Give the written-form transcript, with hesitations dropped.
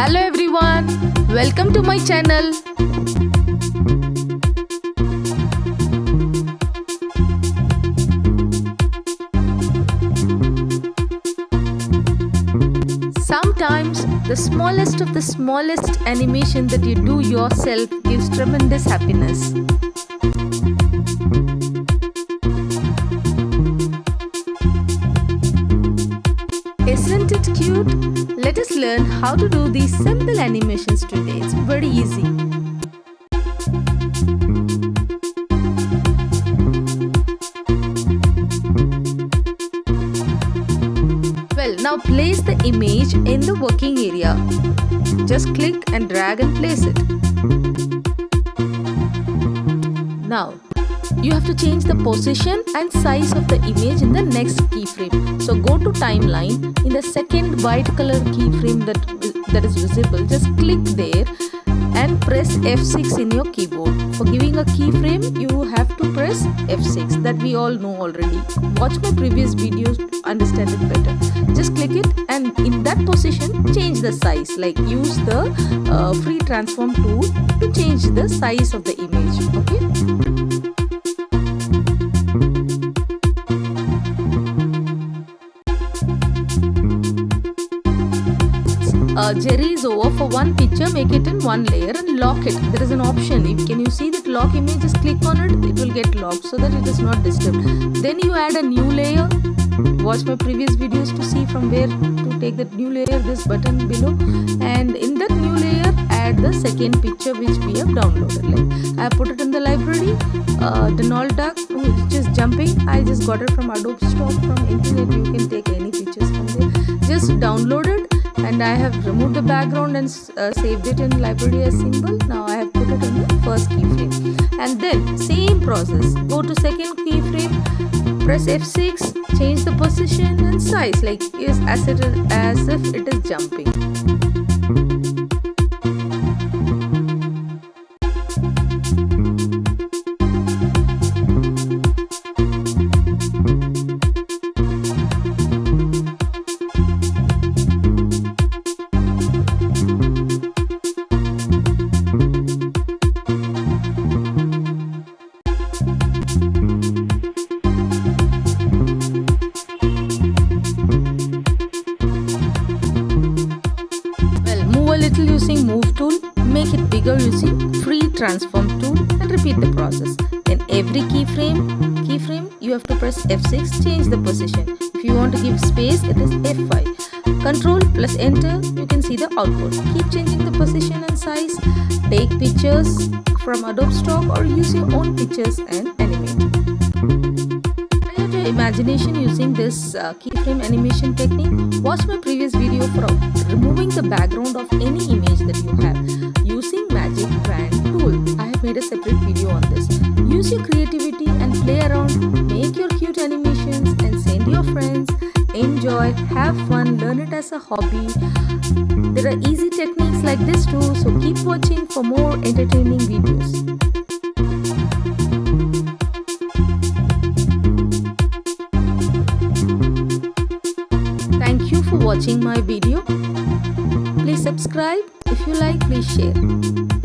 Hello everyone, welcome to my channel. Sometimes the smallest of the smallest animation that you do yourself gives tremendous happiness. Isn't it cute? Let us learn how to do these simple animations today. It's very easy. Well, now place the image in the working area. Just click and drag and place it. Now, you have to change the position and size of the image in the next keyframe. So go to timeline. In the second white color keyframe that is visible, just click there and press F6 in your keyboard. For giving a keyframe, you have to press F6. That we all know already. Watch my previous videos to understand it better. Just click it and in that position, change the size. Like use the free transform tool to change the size of the image. Okay. Jerry is over for one picture, make it in one layer and lock it. There is an option. Can you see that lock image? Just click on it, it will get locked so that it is not disturbed. Then you add a new layer. Watch my previous videos to see from where to take that new layer, this button below. And in that new layer, add the second picture which we have downloaded. Like I put it in the library, Donald Duck, which is jumping. I just got it from Adobe Stock from internet. You can take any pictures from there. Just download it. And I have removed the background and saved it in library as symbol. Now I have put it in the first keyframe. And then same process. Go to second keyframe, press F6, change the position and size like as if it is jumping. Using move tool, make it bigger using free transform tool and repeat the process. Then every keyframe you have to press F6, change the position. If you want to give space, it is F5. Control plus enter, you can see the output. Keep changing the position and size. Take pictures from Adobe Stock or use your own pictures and animate. Your imagination using this keyframe animation technique. Watch my previous video for removing the background of any image that you have using magic wand tool. I have made a separate video on this. Use your creativity and play around. Make your cute animations and send your friends. Enjoy, have fun, learn it as a hobby. There are easy techniques like this too, so keep watching for more entertaining videos. Thank you for watching my video. Please subscribe. If you like, please share.